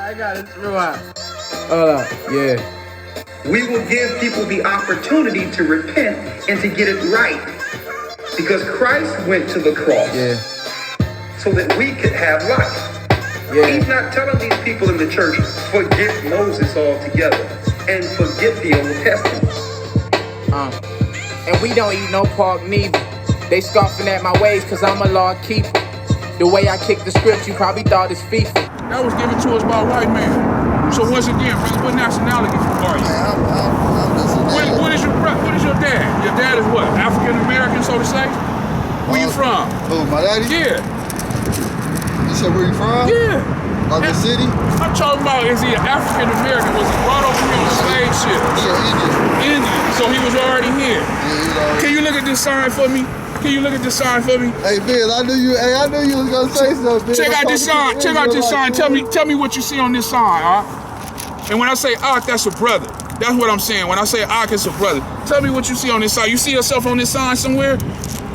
I got it. Relax. Yeah. We will give people the opportunity to repent and to get it right. Because Christ went to the cross so that we could have life. He's not telling these people in the church, forget Moses altogether and forget the Old Testament. And we don't eat no pork neither. They scoffing at my ways cause I'm a law keeper. The way I kick the script, you probably thought it's FIFA. That was given to us by a white man. So once again, brother, what nationality are you? What is your dad? Your dad is what? African American, so to say? Where you from? Oh, my daddy? Yeah. You said where you from? Yeah. Like the city? I'm talking about, is he an African American? Was he brought over here on slave ship? Yeah, Indian. So he was already here. Yeah, Can you look at this sign for me? Can you look at this sign for me? Hey, Biz, I knew you was gonna say something. Check out this sign. Check out this sign. Tell me what you see on this sign, all right? And when I say Ak, that's a brother. That's what I'm saying. When I say Ak, it's a brother. Tell me what you see on this sign. You see yourself on this sign somewhere?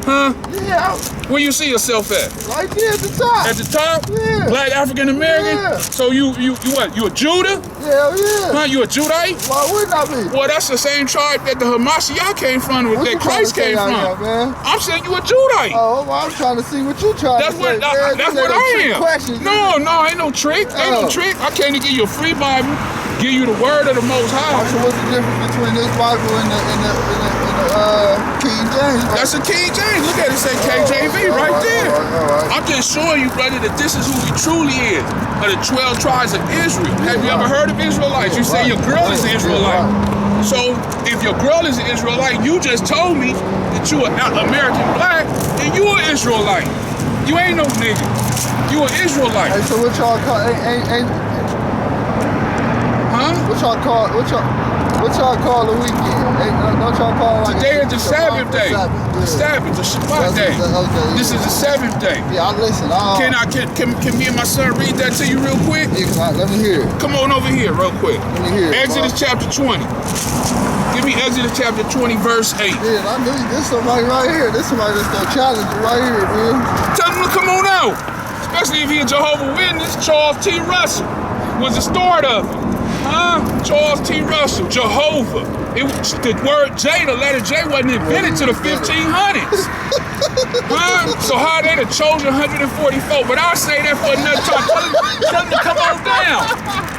Huh? Yeah. Where you see yourself at? Right there at the top. At the top? Yeah. Black African American? Yeah. So you what? You a Judah? Hell yeah. Huh? You a Judite? Why wouldn't I be? Well, that's the same tribe that the Hamashiach came from, What that you trying Christ to say came out from. here, man? I'm saying you a Judite. Oh, well, I'm trying to see what you trying to say. That's what I am. Questions, No, ain't no trick. Ain't no trick. I came to give you a free Bible, give you the word of the Most High. So what's the difference between this Bible and the King James? That's a King James. Look at it, say KJV right there. All right. I'm just showing you, brother, that this is who we truly is. Of the 12 tribes of Israel. Have you ever heard of Israelites? You say your girl is an Israelite. So if your girl is an Israelite, you just told me that you are American black and you an Israelite. You ain't no nigga. You an Israelite. Hey, so what y'all call? What y'all call the weekend? Don't y'all call like today is the Sabbath day. The Sabbath, the Shabbat day. This is the seventh day. Yeah, I listen. Can me and my son read that to you real quick? Yeah, let me hear it. Come on over here real quick. Let me hear it. Exodus chapter 20. Give me Exodus chapter 20, verse 8. Yeah, I knew this somebody right here. This somebody that's gonna challenge you right here, man. Tell him to come on out. Especially if he's a Jehovah's Witness. Charles T. Russell was the start of it. Charles T. Russell, Jehovah. The word J, the letter J, wasn't invented to the 1500s. So how they the chosen 144? But I'll say that for another time. Tell them to come on down.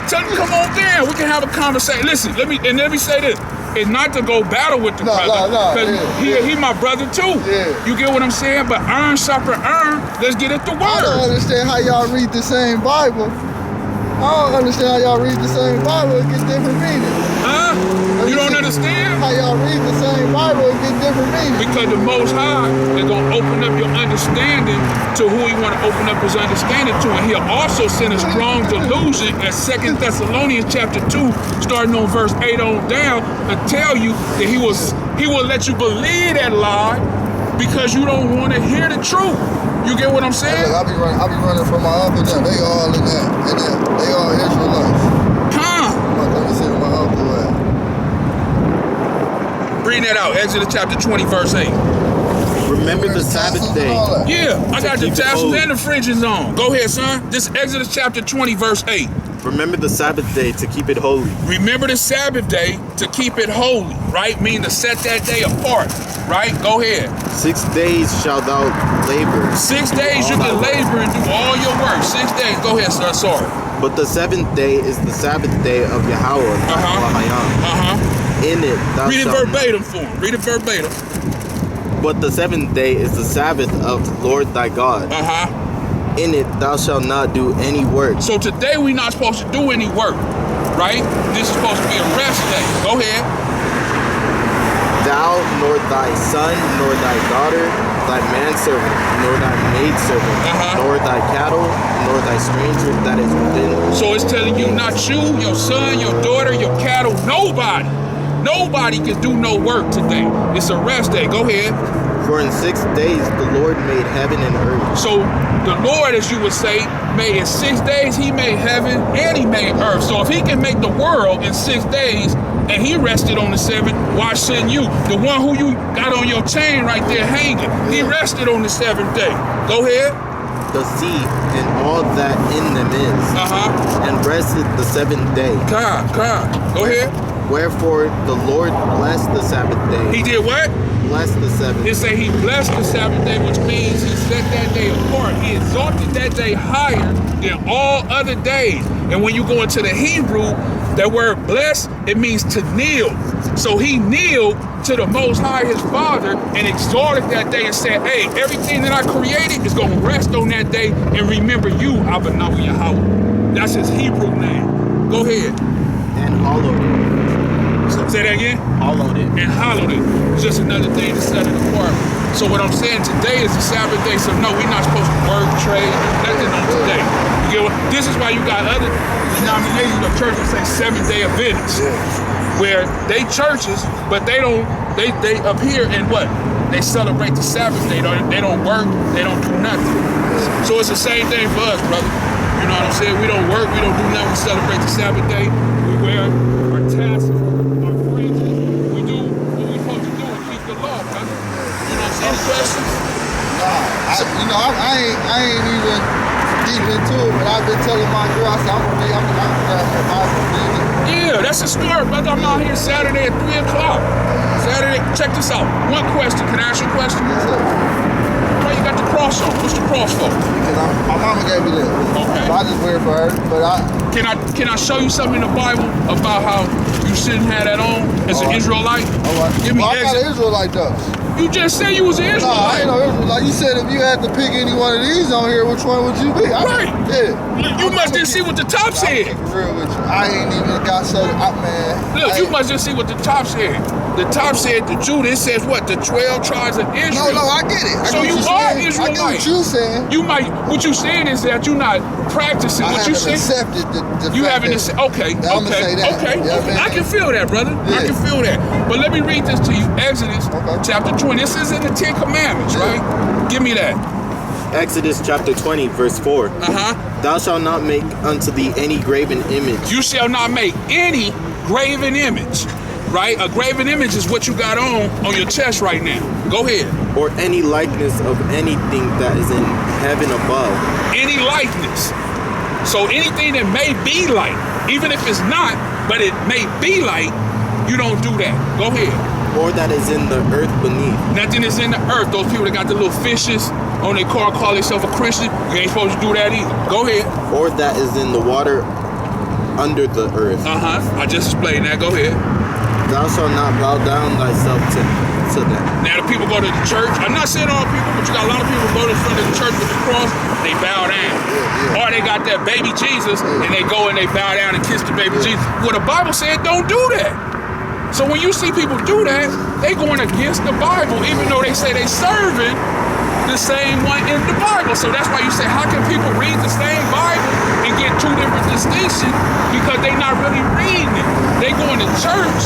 Tell them to come on down. We can have a conversation. Listen, let me say this. It's not to go battle with the brother. Because he my brother too. Yeah. You get what I'm saying? But iron sharpen iron. Let's get at the word. I don't understand how y'all read the same Bible. I don't understand how y'all read the same Bible and get different meanings. Huh? You don't understand? How y'all read the same Bible and get different meanings. Because the Most High is going to open up your understanding to who he want to open up his understanding to. And he'll also send a strong delusion at 2 Thessalonians chapter 2, starting on verse 8 on down, and tell you that he will let you believe that lie because you don't want to hear the truth. You get what I'm saying? Hey, look, I be running from my uncle now. They all in that. They all Israelites. Let me see where my uncle at. Read that out. Exodus chapter 20, verse 8. Remember the Sabbath day. Yeah, I got the tassels and the fringes on. Go ahead, son. This is Exodus chapter 20, verse 8. Remember the Sabbath day to keep it holy. Remember the Sabbath day to keep it holy, right? Meaning to set that day apart, right? Go ahead. 6 days shalt thou labor. 6 days you can labor and do all your work. 6 days. Go ahead, son. Sorry. But the 7th day is the Sabbath day of Yahweh. In it thou read it verbatim for him. Read it verbatim. But the 7th day is the Sabbath of the Lord thy God. In it thou shalt not do any work. So today we're not supposed to do any work, right? This is supposed to be a rest day. Go ahead. Thou, nor thy son, nor thy daughter, thy manservant, nor thy maidservant, nor thy cattle, nor thy stranger that is within. So it's telling you not you, your son, your daughter, your cattle, nobody. Nobody can do no work today. It's a rest day. Go ahead. For in 6 days the Lord made heaven and earth. So the Lord, as you would say, made in 6 days, he made heaven and he made earth. So if he can make the world in 6 days and he rested on the 7th, why shouldn't you? The one who you got on your chain right there hanging, he rested on the 7th day. Go ahead. the sea and all that in them is, and rested the seventh day. Go ahead. Wherefore the Lord blessed the Sabbath day. He did what? Blessed the Sabbath. It say he blessed the Sabbath day, which means he set that day apart. He exalted that day higher than all other days. And when you go into the Hebrew, that word blessed, it means to kneel. So he kneeled to the Most High, his Father, and exalted that day and said, hey, everything that I created is going to rest on that day and remember you, Abanahu Yahweh. That's his Hebrew name. Go ahead. And hallowed it. Say that again? Hallowed it. And hallowed it. It's just another thing to set it apart. So what I'm saying, today is the Sabbath day, so no, we're not supposed to work, trade, nothing on today. You get what? This is why you got other denominations of churches say 7-day Adventists, where they churches, but they up here and what? They celebrate the Sabbath day. They don't work, they don't do nothing. So it's the same thing for us, brother. You know what I'm saying? We don't work, we don't do nothing, we celebrate the Sabbath day. We wear our tassels, our fringes, we do what we're supposed to do and keep the law, brother. You know what I'm saying? Any questions? Nah, I ain't even deep into it, but I've been telling my girl, I said, I'm gonna grab her Bible. Yeah, that's a start, brother. I'm out here Saturday at 3 o'clock. Saturday, check this out. One question. Can I ask you a question? Yes, sir. Why you got the cross on? What's the cross for? Because my mama gave me that. Okay. So I just wear it for her, but Can I show you something in the Bible about how you shouldn't have that on as an Israelite? All right. Give me I'm not an exit. Israelite though. You just said you was an No, I Israelite. ain't no Israelite. You said if you had to pick any one of these on here, which one would you be? Right. Yeah. You must just see what the top said. For real with you. I ain't even got so man. Look, you must just see what the top said. The top said the Judah. It says what? The 12 tribes of Israel. No, I get it. So you are saying. Israelite. I get what you saying. You might. What you saying is that you're not practicing. I what you haven't saying? accepted the You fact haven't that- accepted. Okay. I'm gonna say that. Okay. Yeah, man. I can feel that, brother. Yeah. I can feel that. But let me read this to you. Exodus chapter 20. This is in the 10 Commandments, right? Give me that. Exodus chapter 20, verse 4. Thou shalt not make unto thee any graven image. You shall not make any graven image, right? A graven image is what you got on your chest right now. Go ahead. Or any likeness of anything that is in heaven above. Any likeness. So anything that may be light, even if it's not, but it may be light, you don't do that. Go ahead. Or that is in the earth beneath. Nothing is in the earth. Those people that got the little fishes on their car call themselves a Christian, you ain't supposed to do that either. Go ahead. Or that is in the water under the earth. I just explained that. Go ahead. Thou shalt not bow down thyself to them. Now the people go to the church. I'm not saying all people, but you got a lot of people go to front of the church with the cross, they bow down. Or they got that baby Jesus and they go and they bow down and kiss the baby Jesus. Well, the Bible said don't do that. So when you see people do that, they going against the Bible, even though they say they serving the same one in the Bible. So that's why you say, how can people read the same Bible and get two different distinctions? Because they not really reading it. They going to church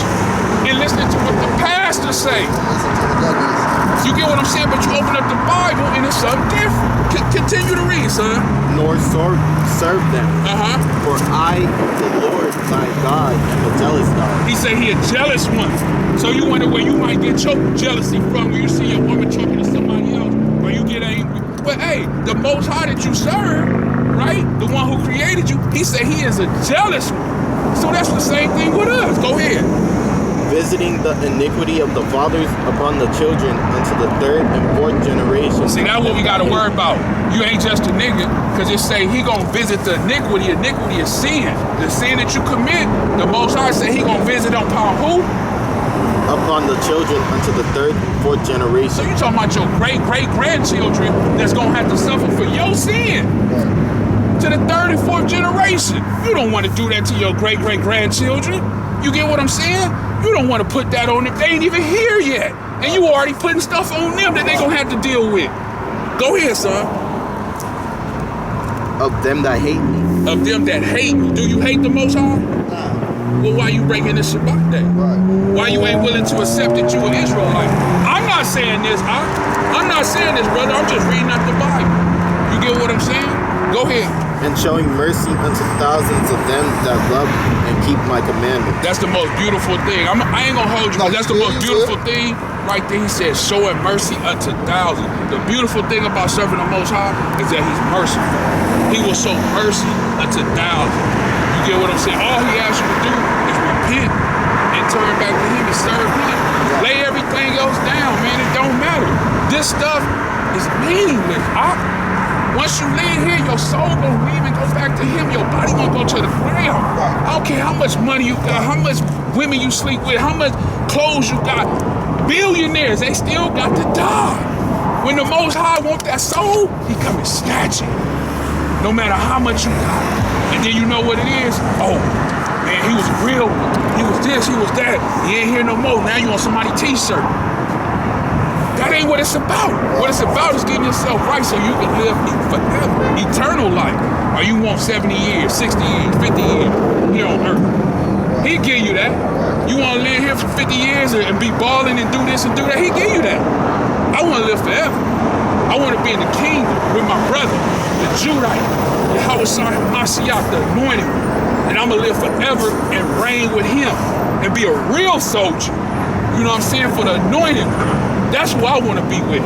and listening to what the pastor say. You get what I'm saying? But you open up the Bible and it's something different. Continue to read, son. Nor serve them. For I, the Lord thy God, am a jealous God. He said he a jealous one. So you wonder where you might get your jealousy from when you see your woman talking to somebody else, or you get angry. But hey, the Most High that you serve, right? The one who created you, he said he is a jealous one. So that's the same thing with us. Go ahead. Visiting the iniquity of the fathers upon the children unto the third and fourth generation. See, that's what we got to worry about. You ain't just a nigga, because it say he going to visit the iniquity. Iniquity is sin. The sin that you commit, the Most High say he going to visit upon who? Upon the children unto the third and fourth generation. So you talking about your great-great-grandchildren that's going to have to suffer for your sin. To the third and fourth generation. You don't want to do that to your great-great-grandchildren. You get what I'm saying? You don't want to put that on them. They ain't even here yet. And you already putting stuff on them that they going to have to deal with. Go ahead, son. Of them that hate me. Of them that hate me. Do you hate the Most High? Well, why you breaking the Shabbat day? Why you ain't willing to accept that you an Israelite? I'm not saying this. I'm not saying this, brother. I'm just reading out the Bible. You get what I'm saying? Go ahead. And showing mercy unto thousands of them that love and keep my commandments. That's the most beautiful thing. I ain't gonna hold you, but that's the most beautiful thing right there. He said, showing mercy unto thousands. The beautiful thing about serving the Most High is that he's merciful. He will show mercy unto thousands. You get what I'm saying? All he asks you to do is repent and turn back to him and serve him. Lay everything else down, man. It don't matter. This stuff is meaningless. Once you leave here, your soul gonna leave and go back to him. Your body gonna go to the ground. I don't care how much money you got, how much women you sleep with, how much clothes you got. Billionaires, they still got to die. When the Most High want that soul, he come and snatch it. No matter how much you got. And then you know what it is? Oh, man, he was a real one. He was this, he was that. He ain't here no more. Now you on somebody's t-shirt. That ain't what it's about. What it's about is getting yourself right so you can live forever, eternal life. Or you want 70 years, 60 years, 50 years here on earth. He give you that. You want to live here for 50 years and be balling and do this and do that? He give you that. I want to live forever. I want to be in the kingdom with my brother, the Judite, the Shalawam Ahchs Ahchwaths, the anointed one. And I'm going to live forever and reign with him and be a real soldier. You know what I'm saying? For the anointed one. That's who I want to be with.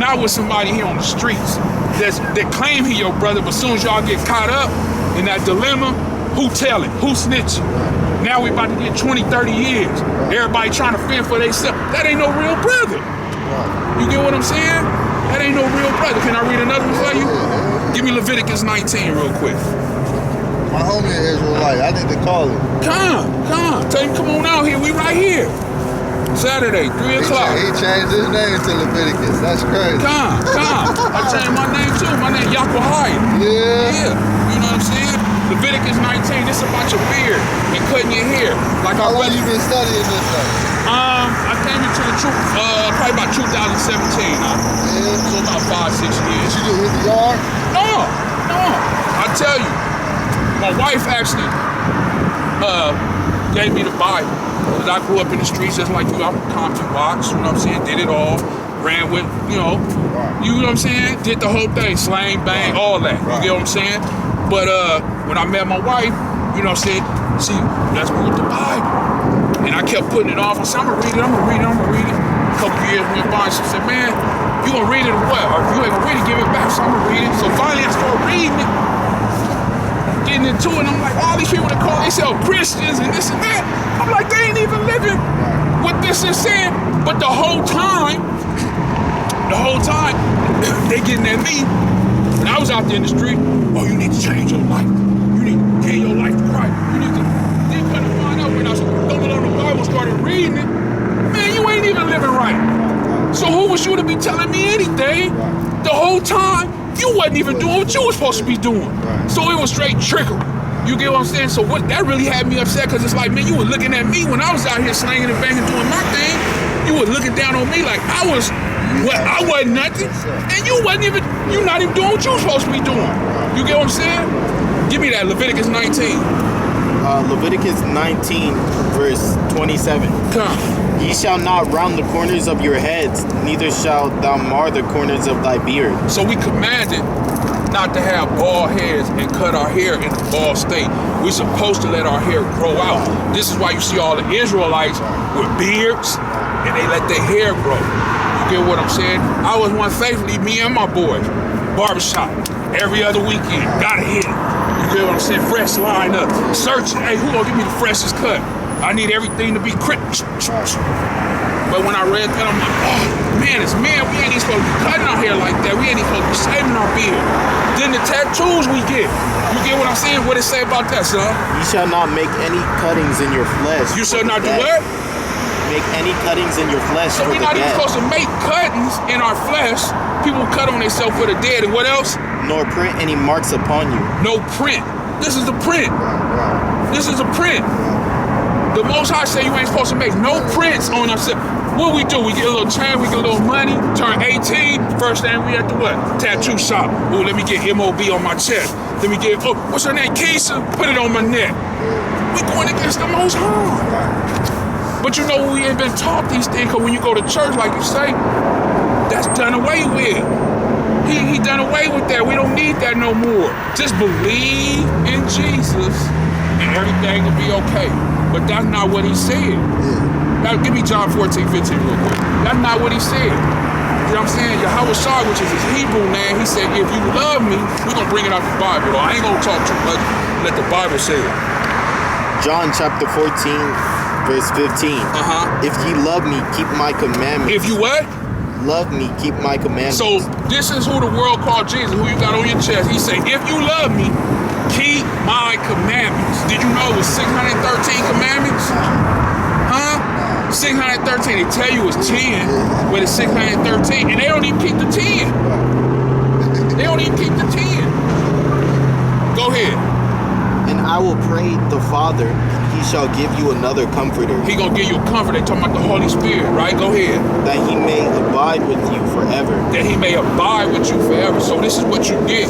Not with somebody here on the streets that claim he your brother, but as soon as y'all get caught up in that dilemma, who tell it? Who snitch? Now we about to get 20, 30 years. Everybody trying to fend for themselves. That ain't no real brother. You get what I'm saying? That ain't no real brother. Can I read another one for you? Give me Leviticus 19 real quick. My homie is Israelite. I need to call him. Come. Tell him, come on out here. We right here. Saturday, 3 o'clock. He changed his name to Leviticus. That's crazy. Come. I changed my name too. My name Yakwahaya. Yeah. You know what I'm saying? Leviticus 19. This is about your beard and cutting your hair. Like how long you been studying this stuff? I came into the truth probably about 2017. Yeah. So about 5-6 years. Did you do hit the yard? No. I tell you, my wife actually gave me the Bible. Because I grew up in the streets just like you. I'm a Compton box, you know what I'm saying? Did it all. Ran with, you know what I'm saying? Did the whole thing. Slang, bang, all that. You get what I'm saying? But when I met my wife, you know what I'm saying? She left me with the Bible. And I kept putting it off. I said, I'm going to read it. A couple years went by and she said, man, you going to read it or what? Or if you ain't going to read it, give it back. So I'm going to read it. So finally I started reading it. Getting into it, and I'm like, all these people that call themselves Christians and this and that, I'm like, they ain't even living what this is saying. But the whole time, they getting at me. And I was out there in the street, oh, you need to change your life. You need to give your life to Christ. You need to. Then come to find out when I started on the Bible, started reading it, man, you ain't even living right. So who was you to be telling me anything? The whole time, you wasn't even doing what you was supposed to be doing. So it was straight trickery. You get what I'm saying? So what that really had me upset, because it's like, man, you were looking at me when I was out here slanging and banging doing my thing. You were looking down on me like I wasn't nothing. And you not even doing what you were supposed to be doing. You get what I'm saying? Give me that, Leviticus 19. Leviticus 19, verse 27. Come. Ye shall not round the corners of your heads, neither shalt thou mar the corners of thy beard. So we commanded not to have bald heads and cut our hair in a bald state. We're supposed to let our hair grow out. This is why you see all the Israelites with beards and they let their hair grow. You get what I'm saying? I was one faithfully, me and my boys, barbershop, every other weekend, gotta hit it. You get what I'm saying? Fresh line up, searching, hey, who gonna give me the freshest cut? I need everything to be crisp. But when I read that, I'm like, oh, man, we ain't even supposed to be cutting our hair like that. We ain't even supposed to be shaving our beard. Then the tattoos we get. You get what I'm saying? What it say about that, son? You shall not make any cuttings in your flesh. You shall not do what? Make any cuttings in your flesh. So we're not even supposed to make cuttings in our flesh. People cut on themselves for the dead. And what else? Nor print any marks upon you. No print. This is the print. This is a print. The Most High say you ain't supposed to make no prints on ourselves. What we do? We get a little chain, we get a little money, turn 18. First thing we at the what? Tattoo shop. Oh, let me get MOB on my chest. Let me get, oh, what's her name? Keisha? Put it on my neck. We going against the Most High. But you know, we ain't been taught these things, because when you go to church, like you say, that's done away with. He done away with that. We don't need that no more. Just believe in Jesus and everything will be okay. But that's not what he said. Now, give me John 14, 15 real quick. That's not what he said. You know what I'm saying? Yahweh Shai, which is his Hebrew name, he said, if you love me, we're going to bring it out the Bible. I ain't going to talk too much. Let the Bible say it. John chapter 14, verse 15. If ye love me, keep my commandments. If you what? Love me, keep my commandments. So this is who the world called Jesus, who you got on your chest. He said, if you love me, keep my commandments. Did you know it was 613 commandments? 613. They tell you it's 10, but it's 613. And they don't even keep the 10. They don't even keep the 10. Go ahead. And I will pray the Father, and he shall give you another comforter. He gonna give you a comforter. They talking about the Holy Spirit, right? Go ahead. That he may abide with you forever. That he may abide with you forever. So this is what you get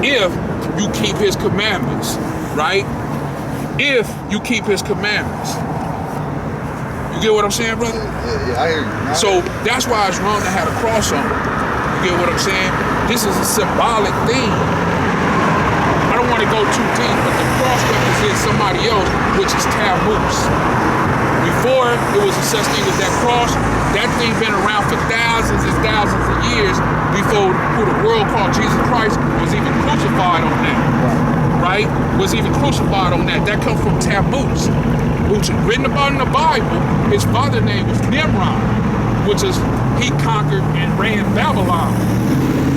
if you keep his commandments, right? If you keep his commandments. You get what I'm saying, brother? Yeah, I hear you. So that's why it's wrong to have a cross on it. You get what I'm saying? This is a symbolic thing. I don't want to go too deep, but the cross represents somebody else, which is taboos. Before it was a such thing as that cross, that thing been around for thousands and thousands of years before who the world called Jesus Christ was even crucified on that. Right? Was even crucified on that. That comes from taboos, which is written about in the Bible. His father's name was Nimrod, which is he conquered and ran Babylon,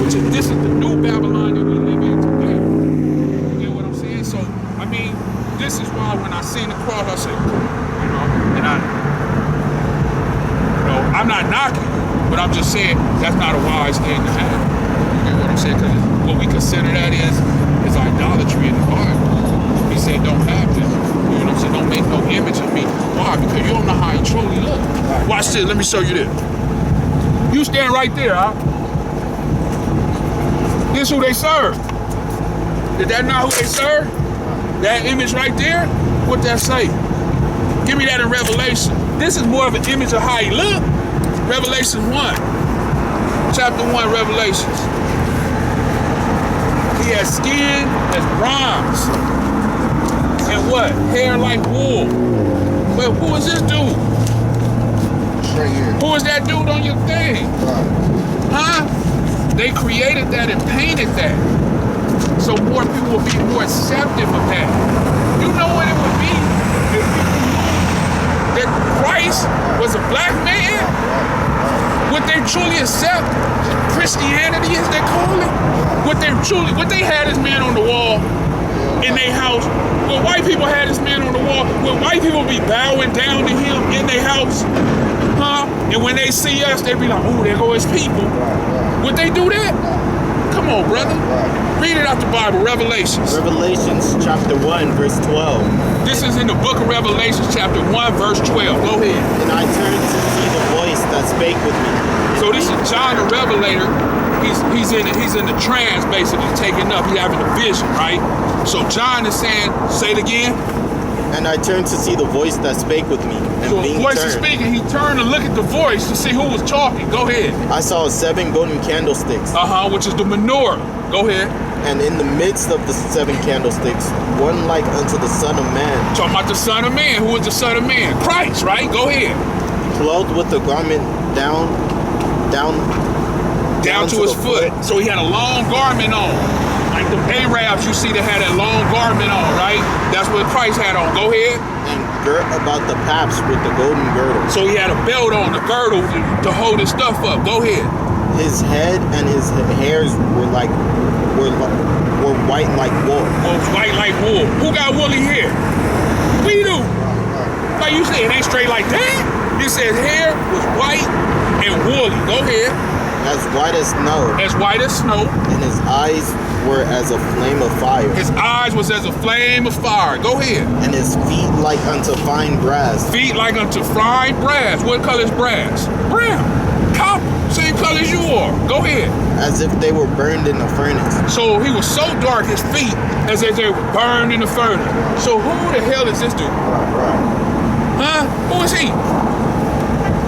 which is this is the new Babylon that we live in today. You get what I'm saying? So I mean, this is why when I seen the cross, I said, you know, and I'm not knocking, but I'm just saying that's not a wise thing to have. You get what I'm saying? Because what we consider that is idolatry in the Bible. He said, don't have this. You know what I'm saying? Don't make no image of me. Why? Because you don't know how he truly look. Watch this. Let me show you this. You stand right there, huh? This who they serve. Is that not who they serve? That image right there? What that say? Give me that in Revelation. This is more of an image of how he look. Revelation 1. Chapter 1, Revelations. He has skin as bronze. And what? Hair like wool. But who is this dude? Straight here. Who is that dude on your thing? Huh? They created that and painted that. So more people will be more accepting of that. You know what it would be if people knew that Christ was a black man? Would they truly accept Christianity, as they call it? Would they had this man on the wall in their house? Would white people had this man on the wall? Would white people be bowing down to him in their house? Huh? And when they see us, they be like, oh, there go his people. Would they do that? Come on, brother. Read it out the Bible, Revelations. Revelations chapter 1, verse 12. This is in the book of Revelations, chapter 1, verse 12. Go ahead. And I turned to see the voice that spake with me. So this is John the Revelator. He's in the trance, basically, taking up. He's having a vision, right? So John is saying, say it again. And I turned to see the voice that spake with me. And so the voice is speaking. He turned to look at the voice to see who was talking. Go ahead. I saw 7 golden candlesticks. Which is the menorah. Go ahead. And in the midst of the 7 candlesticks, one like unto the Son of Man. Talking about the Son of Man. Who is the Son of Man? Christ, right? Go ahead. Clothed with the garment down to his foot. So he had a long garment on. Like the Arabs you see that had that long garment on, right? That's what Christ had on. Go ahead. And girt about the paps with the golden girdle. So he had a belt on, the girdle to hold his stuff up. Go ahead. His head and his hairs were white like wool. Oh, it's white like wool. Who got woolly hair? We do. Like you said, it ain't straight like that. It says hair was white and woolly. Go ahead. As white as snow. As white as snow. And his eyes were as a flame of fire. His eyes was as a flame of fire. Go ahead. And his feet like unto fine brass. Feet like unto fine brass. What color is brass? Brown. Copper. Same color as you are. Go ahead. As if they were burned in a furnace. So he was so dark, his feet, as if they were burned in the furnace. So who the hell is this dude? Huh? Who is he?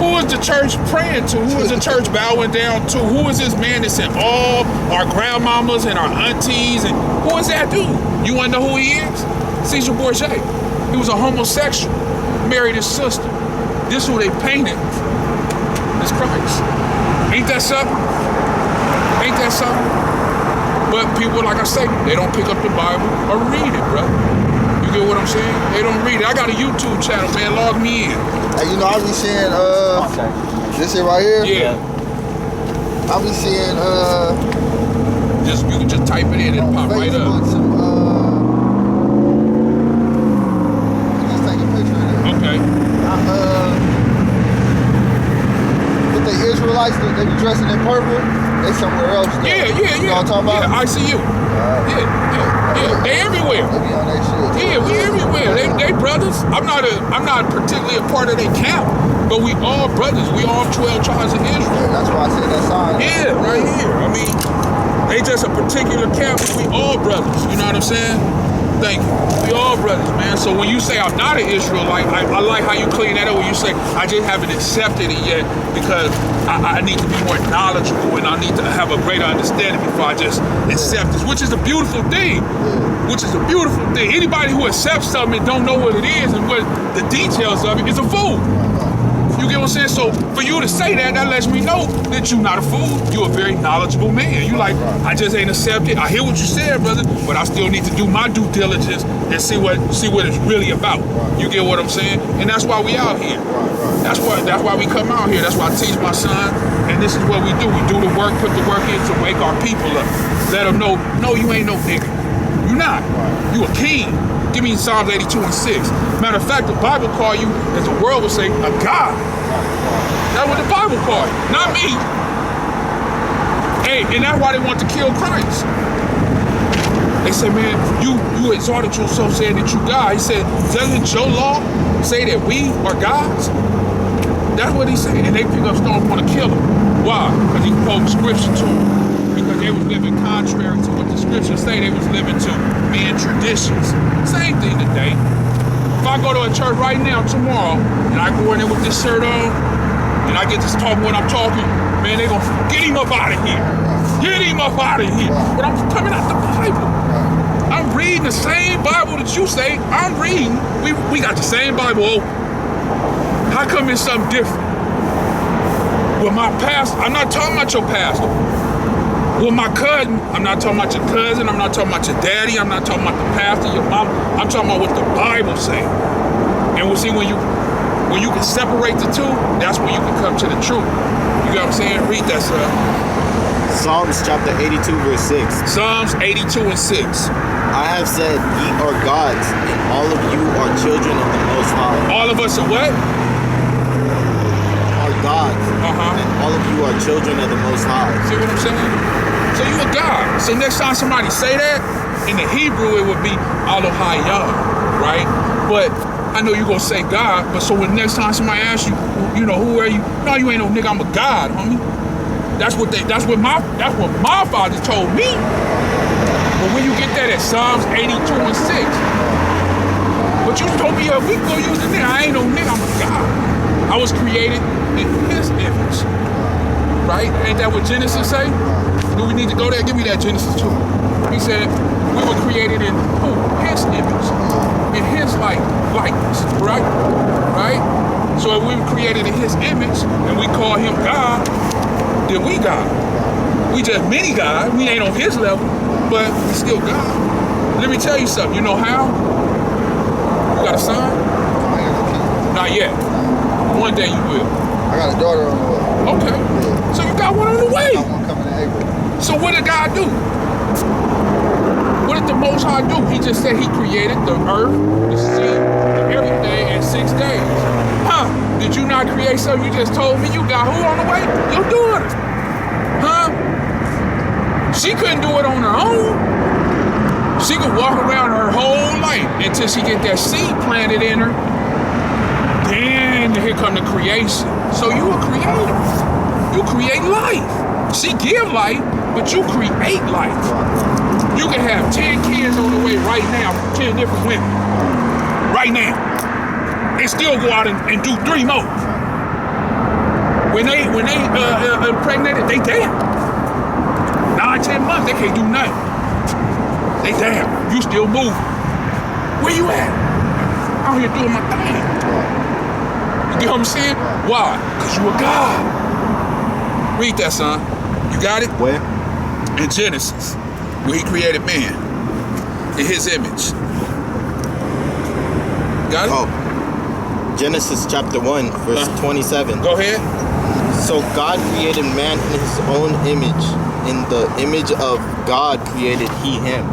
Who is the church praying to? Who is the church bowing down to? Who is this man that sent all our grandmamas and our aunties? And who is that dude? You want to know who he is? Caesar Borgia. He was a homosexual. Married his sister. this who they painted is Christ. Ain't that something? Ain't that something? But people, like I say, they don't pick up the Bible or read it, bro. You get what I'm saying? They don't read it. I got a YouTube channel, man. Log me in. Hey, you know, I be seeing this shit right here. Yeah. I be seeing Just you can just type it in and pop right up. Some, just take a picture of it. Okay. With the Israelites, they be dressing in purple. They somewhere else. Though. Yeah. You know what I'm talking about? Yeah, I see you. Yeah. They everywhere. They be on that shit. Yeah, we everywhere. They brothers. I'm not particularly a part of their camp, but we all brothers. We all 12 tribes of Israel. Yeah, that's why I said that sign. Yeah, right here. I mean, they just a particular camp, but we all brothers. You know what I'm saying? Thank you. We all brothers, man. So when you say I'm not an Israelite, I like how you clean that up when you say I just haven't accepted it yet because I need to be more knowledgeable and I need to have a greater understanding before I just accept this, which is a beautiful thing. Which is a beautiful thing. Anybody who accepts something and don't know what it is and what the details of it is a fool. You get what I'm saying? So for you to say that lets me know that you're not a fool. You're a very knowledgeable man. You like, I just ain't accepted. I hear what you said, brother, but I still need to do my due diligence and see what it's really about. You get what I'm saying? And that's why we out here. That's why we come out here. That's why I teach my son. And this is what we do. We do the work, put the work in to wake our people up. Let them know, no, you ain't no nigga. You not. You a king. Give me Psalms 82 and 6. Matter of fact, the Bible call you, as the world would say, a God. That's what the Bible call you, not me. Hey, and that's why they want to kill Christ. They say, man, you exalted yourself saying that you God. He said, doesn't your law say that we are gods? That's what he said. And they pick up stones and want to kill him. Why? Because he quoted scripture to them. Because they was living contrary to what the scriptures say. They was living to man traditions. Same thing today. If I go to a church right now, tomorrow, and I go in there with this shirt on, and I get to talk what I'm talking, man, they gonna get him up out of here. Get him up out of here. But I'm coming out the Bible. I'm reading the same Bible that you say. I'm reading. We got the same Bible open. How come it's something different? Well, my pastor, I'm not talking about your pastor. Well, my cousin, I'm not talking about your cousin, I'm not talking about your daddy, I'm not talking about the pastor, your mom, I'm talking about what the Bible says. And we'll see when you can separate the two, that's when you can come to the truth. You get what I'm saying? Read that, sir. Psalms chapter 82, verse 6. Psalms 82 and 6. I have said, ye are gods, and all of you are children of the Most High. All of us are what? Are gods, and all of you are children of the Most High. See what I'm saying? So you a God. So next time somebody say that, in the Hebrew it would be Elohayah, right? But I know you're gonna say God, but so when next time somebody asks you, you know, who are you? No, you ain't no nigga, I'm a God, homie. That's what my father told me. But when you get that at Psalms 82 and 6, but you told me a week ago you was a nigga. I ain't no nigga, I'm a God. I was created in his image. Right? Ain't that what Genesis say? Do we need to go there? Give me that Genesis 2. He said we were created in who? His image. In his likeness. Right? Right? So if we were created in his image and we call him God, then we God. We just mini God. We ain't on his level, but we still God. Let me tell you something. You know how? You got a son? I ain't got no kids. Not yet. One day you will. I got a daughter on the way. Okay. Yeah. So you got one on the way. I got one coming in April. So what did God do? What did the Most High do? He just said he created the earth, the sea, and everything in 6 days. Huh? Did you not create something? You just told me you got who on the way? Your daughter. Huh? She couldn't do it on her own. She could walk around her whole life until she get that seed planted in her. Then here come the creation. So you a creator. You create life. She give life, but you create life. You can have 10 kids on the way right now from 10 different women. Right now. And still go out and do 3 more. When they impregnated, they damn. 9-10 months, they can't do nothing. They damn. You still moving. Where you at? Out here doing my thing. You get what I'm saying? Why? Because you a God. Read that, son. You got it? Where? In Genesis, where he created man in his image. Got it? Oh. Genesis chapter 1, verse 27. Go ahead. So God created man in his own image. In the image of God created he him.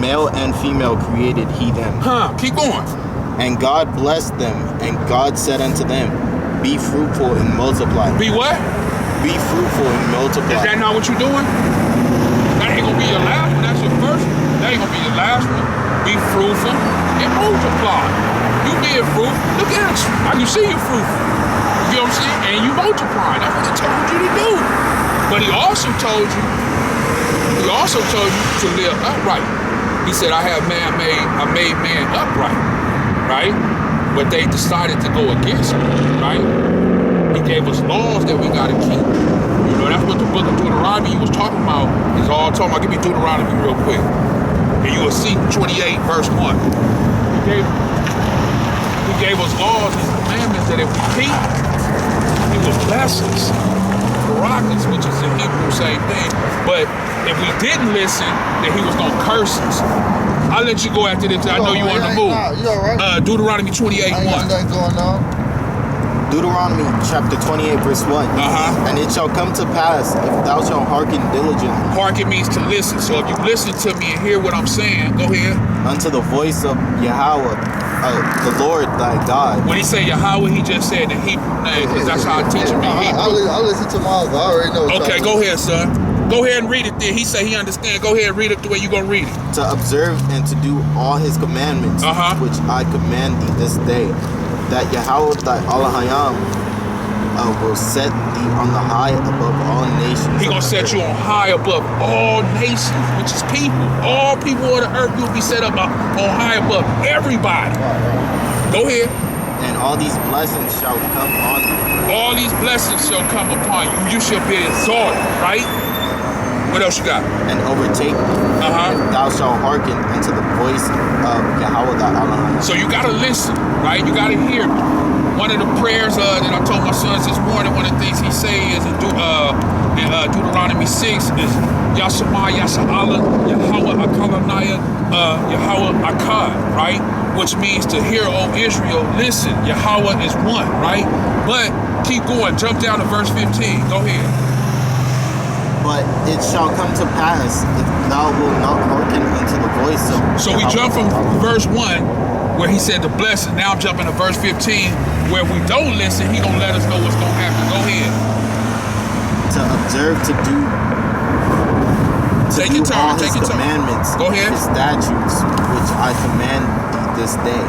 Male and female created he them. Keep going. And God blessed them, and God said unto them, be fruitful and multiply. Be what? Be fruitful and multiply. Is that not what you're doing? That ain't gonna be your last one. That's your first one. That ain't gonna be your last one. Be fruitful and multiply. You being fruitful. Look at you. I can see you fruitful. You know what I'm saying? And you multiply. That's what he told you to do. But he also told you to live upright. He said, I made man upright, right? But they decided to go against me, right? He gave us laws that we gotta keep. You know, that's what the book of Deuteronomy was talking about. It's all talking about. Give me Deuteronomy real quick. And you will see 28 verse 1. He gave us laws and commandments that if we keep, he will bless us. Prerogatives, which is in Hebrew, same thing. But if we didn't listen, then he was going to curse us. I'll let you go after this. I know you on the move. You all right? Deuteronomy 28:1. Nothing going on. Deuteronomy chapter 28 verse 1. And it shall come to pass, if thou shalt hearken diligently. Hearken means to listen. So if you listen to me and hear what I'm saying, go ahead. Unto the voice of Yahweh, the Lord thy God. When he say Yahweh, he just said the Hebrew name, because that's how I teach him in Hebrew. I listen to my other. I already know. Okay, go ahead, son. Go ahead and read it there. He said he understand. Go ahead and read it the way you're going to read it. To observe and to do all his commandments, which I command thee this day, that Yahweh thy Elohim will set thee on the high above all nations. He gonna set you on high above all nations, which is people. All people of the earth, you'll be set up on high above everybody. Go ahead. And all these blessings shall come on thee. All these blessings shall come upon you. You shall be exalted, right? What else you got? And overtake thee. If thou shalt hearken unto the voice of Yahweh thy Elohim. So you gotta listen, right? You gotta hear me. One of the prayers that I told my sons this morning, one of the things he say is in Deuteronomy 6 is Yashama Yasha'ala Yahweh Akalanaya Yahweh Akkad, right? Which means to hear, O Israel, listen, Yahweh is one, right? But keep going, jump down to verse 15. Go ahead. But it shall come to pass if thou wilt not hearken unto the voice of So we jump from verse 1 where he said the blessing. Now I'm jumping to verse 15 where we don't listen, he gonna let us know what's gonna happen. Go ahead. To observe, to do take your time, take your commandments, go ahead. His statutes, which I command thee this day.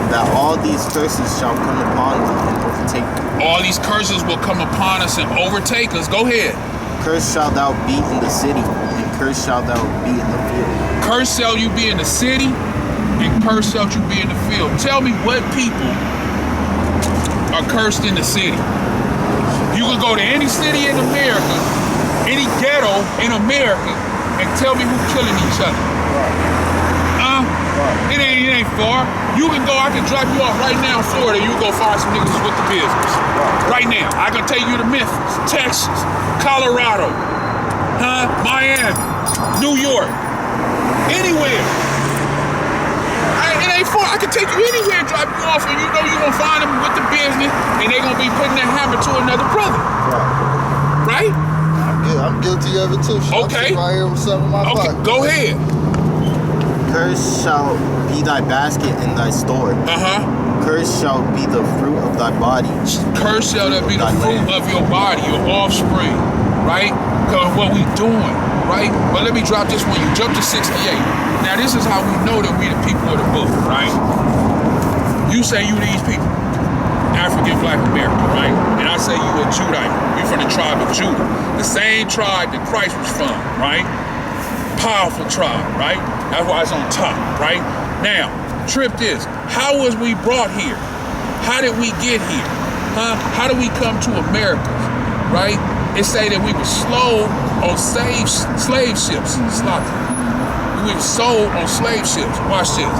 That all these curses shall come upon thee and overtake thee. All these curses will come upon us and overtake us. Go ahead. Cursed shalt thou be in the city, and cursed shalt thou be in the field. Cursed shall you be in the city, and cursed shall you be in the field. Tell me what people are cursed in the city. You can go to any city in America, any ghetto in America, and tell me who's killing each other. It ain't far. You can go, I can drop you off right now in Florida, you can go find some niggas with the business. Right now. I can take you to Memphis, Texas, Colorado, Miami, New York, anywhere. It ain't far. I can take you anywhere and drop you off, and you know you're going to find them with the business, and they're going to be putting that hammer to another brother. Right? I'm guilty of it too. Okay. I'm right here with something in my pocket. Go ahead. Cursed shall be thy basket and thy store. Cursed shall be the fruit of thy body. Cursed shall be the fruit of your body, your offspring, right? Because what we doing, right? But let me drop this one. You jump to 68. Now this is how we know that we the people of the book, right? You say you these people, African Black American, right? And I say you a Judite. You from the tribe of Judah, the same tribe that Christ was from, right? Powerful tribe, right? That's why it's on top, right? Now, trip this. How was we brought here? How did we get here? How did we come to America, right? It say that we were sold on slave ships. We were sold on slave ships. Watch this.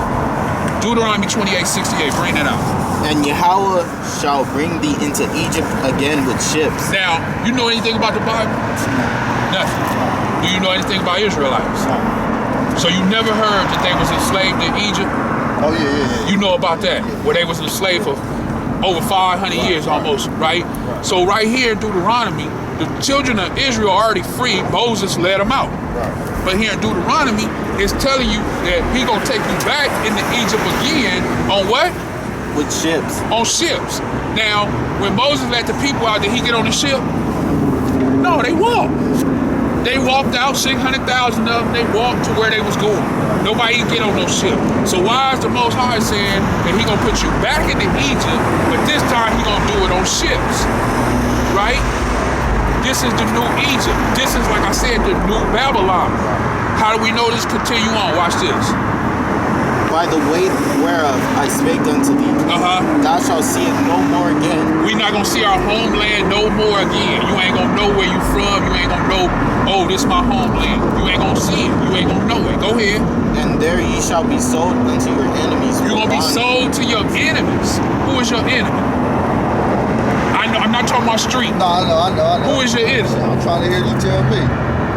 Deuteronomy 28:68. Bring that out. And Yahweh shall bring thee into Egypt again with ships. Now, you know anything about the Bible? Nothing. Do you know anything about Israelites? So you never heard that they was enslaved in Egypt? Oh, yeah. You know about that, where they was enslaved for over 500 years almost, right? So right here in Deuteronomy, the children of Israel are already free. Moses let them out. But here in Deuteronomy, it's telling you that he gonna take you back into Egypt again on what? With ships. On ships. Now, when Moses let the people out, did he get on the ship? No, they walked. They walked out, 600,000 of them, they walked to where they was going. Nobody can get on no ship. So why is the Most High saying that he gonna put you back into Egypt, but this time he gonna do it on ships, right? This is the new Egypt. This is, like I said, the new Babylon. How do we know this? Continue on, watch this. By the way whereof I spake unto thee, thou shalt see it no more again. We not gonna see our homeland no more again. You ain't gonna know where you from. You ain't gonna know, oh, this my homeland. You ain't gonna see it. You ain't gonna know it. Go ahead. And there ye shall be sold unto your enemies. You're gonna be sold to your enemies. Who is your enemy? I know, I'm not talking about street. No, I know. Who is your enemy? I'm trying to hear you tell me.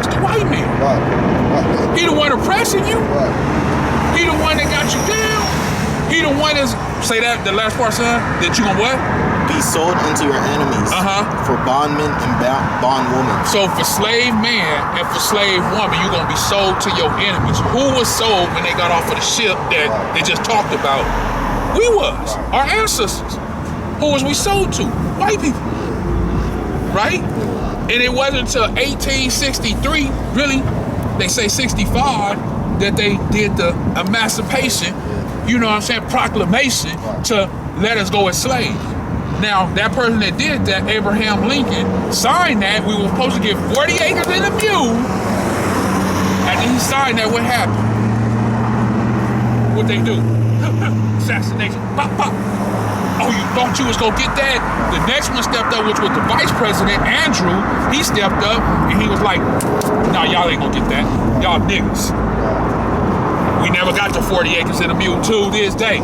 It's the white man. Right. He the one oppressing you. Right. He the one that got you down. He the one that's, say that, the last part, son, that you gonna what? Be sold unto your enemies for bondmen and bondwomen. So for slave man and for slave woman, you're gonna be sold to your enemies. Who was sold when they got off of the ship that they just talked about? We was, our ancestors. Who was we sold to? White people, right? And it wasn't until 1863, really, they say 65, that they did the emancipation, you know what I'm saying, proclamation to let us go as slaves. Now, that person that did that, Abraham Lincoln, signed that. We were supposed to get 40 acres and a mule. After he signed that, what happened? What they do? Assassination. Pop, pop. Oh, you thought you was gonna get that? The next one stepped up, which was the vice president, Andrew. He stepped up and he was like, nah, y'all ain't gonna get that. Y'all niggas. We never got to 40 acres and a mule to this day.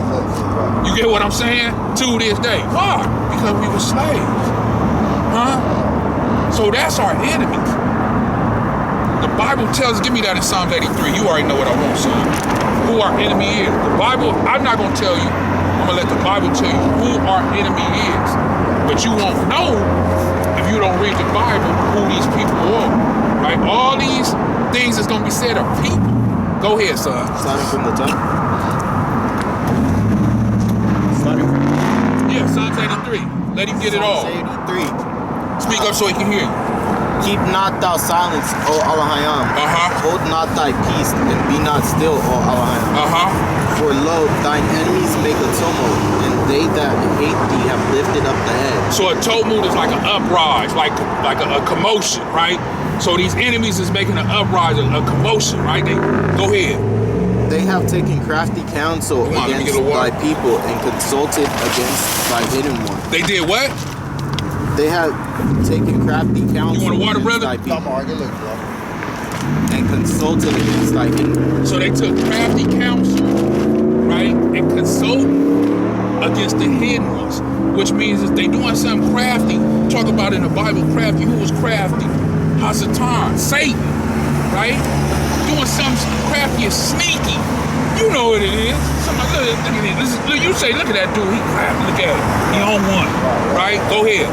You get what I'm saying? To this day. Why? Because we were slaves. So that's our enemies. The Bible tells, give me that in Psalms 83. You already know what I want, son. Who our enemy is. The Bible, I'm not gonna tell you. I'm gonna let the Bible tell you who our enemy is. But you won't know if you don't read the Bible who these people are. Right? All these things that's gonna be said are people. Go ahead, son. Starting from the top. Yeah, Psalms 83. Let him get it all. Psalms 83. Speak up so he can hear you. Keep not thou silence, O Allahayam. Hold not thy peace, and be not still, O Allahayam. For lo, thine enemies make a tumult, and they that hate thee have lifted up the head. So a tumult is like an uprise, like a commotion, right? So these enemies is making an uprising, a commotion, right? Go ahead. They have taken crafty counsel against thy people and consulted against thy hidden one. They did what? They have taken crafty counsel you want a water, against brother? thy people. Come on, get look, bro. And consulted against thy hidden one. So they took crafty counsel, right? And consult against the hidden ones. Which means if they doing something crafty, talk about in the Bible crafty. Who was crafty? Hasatan, Satan, right? Doing something crafty and sneaky. You know what it is. Somebody, look at it. You say, look at that dude. He crafty. Look at him. He on one, right? Go ahead.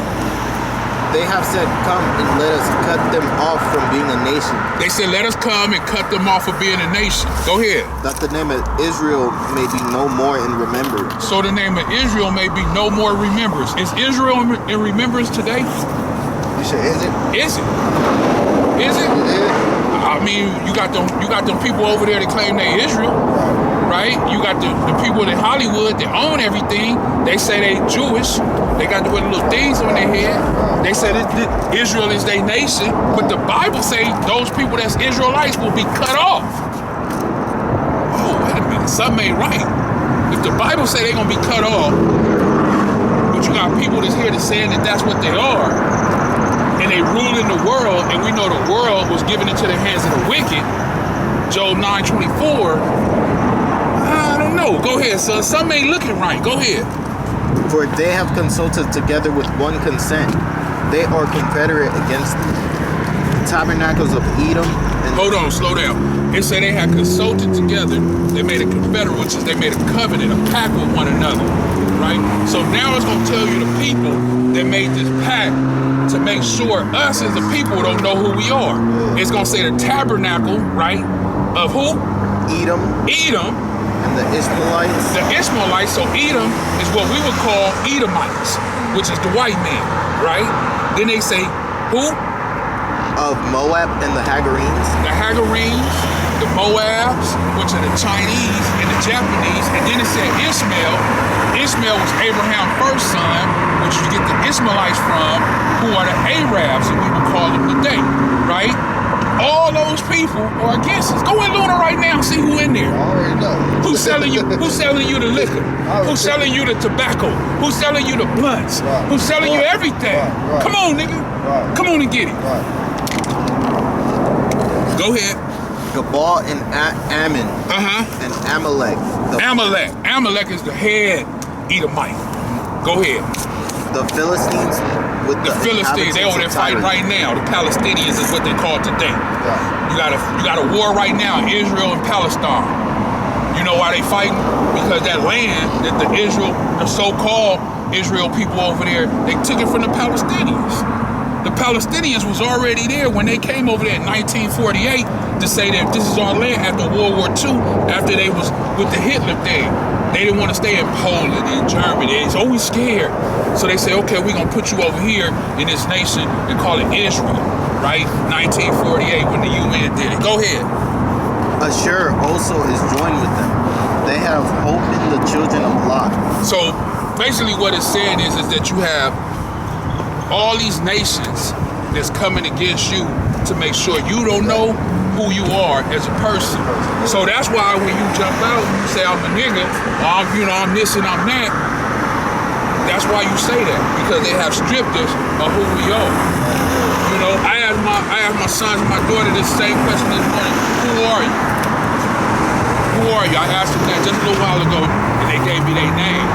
They have said, come and let us cut them off from being a nation. They said, let us come and cut them off from being a nation. Go ahead. That the name of Israel may be no more in remembrance. So the name of Israel may be no more remembrance. Is Israel in remembrance today? You said, is it? Is it? Is it? I mean, you got them people over there that claim they Israel, right? You got the people in Hollywood that own everything. They say they Jewish. They got the little things on their head. They say that Israel is their nation, but the Bible say those people that's Israelites will be cut off. Oh, wait a minute, something ain't right. If the Bible say they're gonna be cut off, but you got people that's here that's saying that that's what they are, and they rule in the world, and we know the world was given into the hands of the wicked, Job 9:24. I don't know. Go ahead, son. Something ain't looking right. Go ahead. For they have consulted together with one consent. They are confederate against the tabernacles of Edom. Hold on, slow down. It said they had consulted together. They made a confederate, which is they made a covenant, a pact with one another, right? So now it's going to tell you the people that made this pact to make sure us as a people don't know who we are. It's going to say the tabernacle, right, of who? Edom. Edom. And the Ishmaelites. The Ishmaelites. So Edom is what we would call Edomites, which is the white man, right? Then they say who? Of Moab and the Hagarenes. The Hagarenes, the Moabs, which are the Chinese and the Japanese. And then it said Ishmael. Ishmael was Abraham's first son, which you get the Ishmaelites from, who are the Arabs, and we would call them today, right? All those people are against us. Go in Luna right now and see who in there. I already know. Who's selling you? Who's selling you the liquor? Who's selling you the tobacco? Who's selling you the blunts? Right. Who's selling you everything? Right. Come on, nigga. Right. Come on and get it. Right. Go ahead. Gabal and Ammon. And Amalek. Amalek is the head Edomite. Go ahead. The Philistines with the Philistines, they over there fighting right now. The Palestinians is what they call it today. Yeah. You got a war right now, Israel and Palestine. You know why they fighting? Because that land that the so-called Israel people over there, they took it from the Palestinians. The Palestinians was already there when they came over there in 1948 to say that this is our land after World War II, after they was with the Hitler thing. They didn't want to stay in Poland and Germany. They was always scared. So they say, okay, we're going to put you over here in this nation and call it Israel, right? 1948 when the UN did it. Go ahead. Ashur also is joined with them. They have hope in the children of Lot. So basically what it's saying is that you have all these nations that's coming against you to make sure you don't know who you are as a person. So that's why when you jump out and you say I'm a nigga, or I'm this and I'm that, that's why you say that, because they have stripped us of who we are. You know, I asked my sons and my daughter this same question this morning. Who are you? Who are you? I asked them that just a little while ago, and they gave me their name.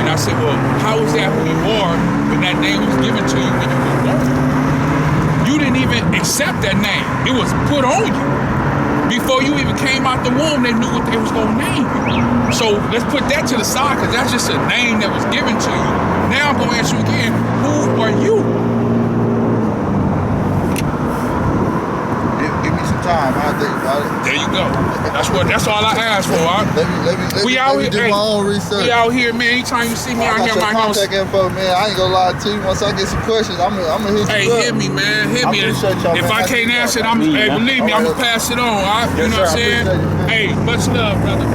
And I said, well, how is that who you are when that name was given to you when you were born? You didn't even accept that name. It was put on you. Before you even came out the womb, they knew what they was gonna name you. So let's put that to the side, because that's just a name that was given to you. Now I'm gonna ask you again, who are you? Give me some time. I'll think about it. There you go. That's all I asked for. Let me do my own research. We out here, man. Anytime you see me out here, my contact info, man. I ain't gonna lie to you. Once I get some questions, I'm gonna hit you up. Hey, hit me, man. Hit me. If I can't answer it, believe me, I'm gonna pass it on. You know what I'm saying? Hey, much love, brother.